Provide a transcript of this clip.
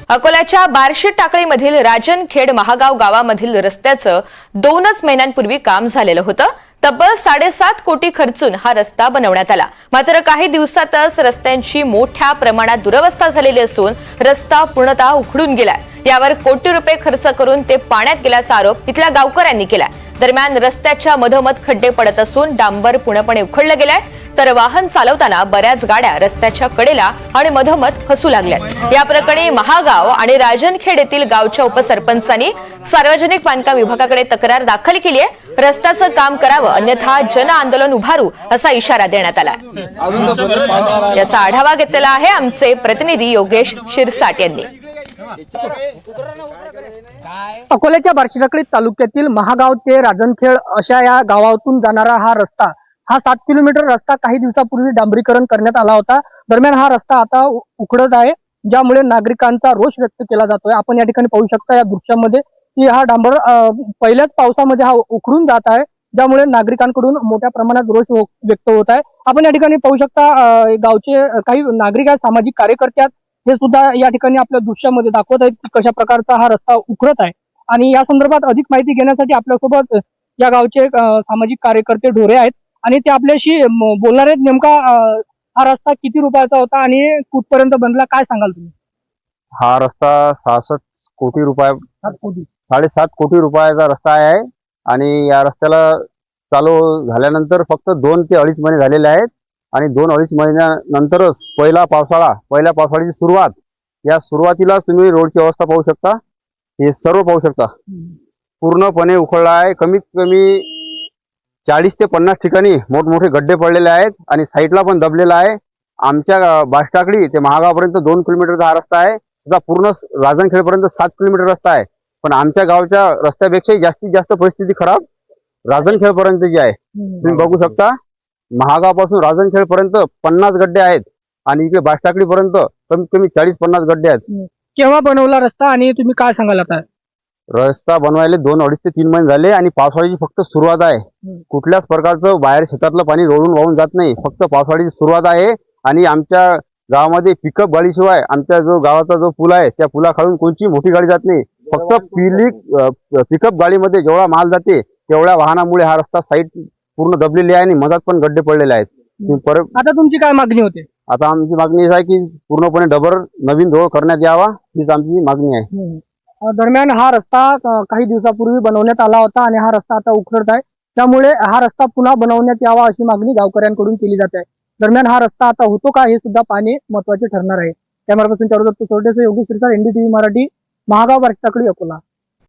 अकोल्याच्या बार्शी टाकळीमधील राजनखेड महागाव गावामधील रस्त्याचं 2 महिन्यांपूर्वी काम झालेलं होतं। तब्बल 7.5 कोटी खर्चून हा रस्ता बनवण्यात आला। मात्र काही दिवसातच रस्त्यांची मोठ्या प्रमाणात दुरवस्था झालेली असून रस्ता पूर्णतः उखडून गेलाय। यावर कोटी रुपये खर्च करून ते पाण्यात गेल्याचा आरोप तिथल्या गावकऱ्यांनी केलाय। दरम्यान रस्त्याच्या मधोमध खड्डे पडत असून डांबर पूर्णपणे उखडलं गेलंय, तर वाहन चालवताना बऱ्याच गाड्या रस्त्याच्या कडेला आणि मधोमध फसू लागल्यात। या प्रकरणी महागाव आणि राजनखेड येथील गावच्या उपसरपंचांनी सार्वजनिक बांधकाम विभागाकडे तक्रार दाखल केली आहे। रस्त्याचं काम करावं अन्यथा जन आंदोलन उभारू असा इशारा देण्यात आला। याचा आढावा घेतलेला आहे आमचे प्रतिनिधी योगेश शिरसाट यांनी। अकोल्याच्या बार्शी टाकळी तालुक्यातील महागाव ते राजनखेड अशा या गावातून जाणारा हा रस्ता, हा 7 किलोमीटर रस्ता काही दिवसापूर्वी डांबरीकरण करण्यात आला होता। दरम्यान हा रस्ता आता उखडत आहे, ज्यामुळे नागरिकांचा रोष व्यक्त केला जातोय। आपण या ठिकाणी पाहू शकता या दृश्यामध्ये की हा डांबर पहिल्याच पावसामध्ये हा उखडून जात आहे, ज्यामुळे नागरिकांकडून मोठ्या प्रमाणात रोष व्यक्त होत आहे। आपण या ठिकाणी पाहू शकता गावचे काही नागरिक आहेत, सामाजिक कार्यकर्ते आहेत, हे सुद्धा या ठिकाणी आपल्या दृश्यामध्ये दाखवत आहेत की कशा प्रकारचा हा रस्ता उखडत आहे। आणि या संदर्भात अधिक माहिती घेण्यासाठी आपल्यासोबत या गावचे सामाजिक कार्यकर्ते ढोरे आहेत आणि ते आपल्याशी बोलणार आहेत। नेमका हा रस्ता किती रुपयाचा होता आणि कुठपर्यंत बनला, काय सांगाल तुम्ही? हा रस्ता 66 कोटी रुपये 7.5 कोटी रुपयाचा रस्ता आहे आणि या रस्त्याला चालू झाल्यानंतर फक्त 2 ते 2.5 महिने झालेले आहेत आणि 2-2.5 महिन्यानंतरच पहिल्या पावसाळ्याची सुरुवात, या सुरुवातीलाच तुम्ही रोडची अवस्था पाहू शकता, हे सर्व पाहू शकता, पूर्णपणे उखडला आहे। कमीत कमी 40 ते 50 ठिकाणी मोठमोठे गड्डे पडलेले आहेत आणि साईडला पण दबलेला आहे। आमच्या बार्शी टाकळी ते महागावपर्यंत 2 किलोमीटरचा हा रस्ता आहे, त्याचा पूर्ण राजनखेडपर्यंत 7 किलोमीटर रस्ता आहे। पण आमच्या गावच्या रस्त्यापेक्षा जास्तीत जास्त परिस्थिती खराब राजनखेडपर्यंतची आहे। तुम्ही बघू शकता, महागावपासून राजनखेडपर्यंत 50 गड्डे आहेत आणि इकडे बार्शी टाकळीपर्यंत कमीत कमी 40-50 गड्डे आहेत। केव्हा बनवला रस्ता आणि तुम्ही काय सांगाल आता? रस्ता बनवायला 2-2.5 ते 3 महिने झाले आणि पावसाळ्याची फक्त सुरुवात आहे। कुठल्याच प्रकारचं बाहेर शेतातलं पाणी रोडून वाहून जात नाही, फक्त पावसाळ्याची सुरुवात आहे। आणि आमच्या गावामध्ये पिकअप गाडीशिवाय आमच्या जो गावाचा जो पूल आहे त्या पुलाखालून कोणची मोठी गाडी जात नाही, फक्त पिकअप गाडीमध्ये जेवढा माल जाते तेवढ्या वाहनामुळे हा रस्ता साईड पूर्ण दबलेली आहे आणि मधात पण गड्डे पडलेले आहेत। आता तुमची काय मागणी होते? आता आमची मागणी आहे की पूर्णपणे नवीन रोड करण्यात यावा, हीच आमची मागणी आहे। दरम्यान हा रस्ता काही दिवसापूर्वी बनवण्यात आला होता आणि हा रस्ता आता उखडत आहे, त्यामुळे हा रस्ता पुन्हा बनवण्यात यावा अशी मागणी गावकऱ्यांकडून केली जाते आहे। दरम्यान हा रस्ता आता होतो का हे सुद्धा पाहणे महत्त्वाचे ठरणार आहे। कॅमेरा पर्सन चारुदत्त सोरडेसह योगेश शिरसाट, NDTV मराठी, महागाव बार्शी टाकळी, अकोला।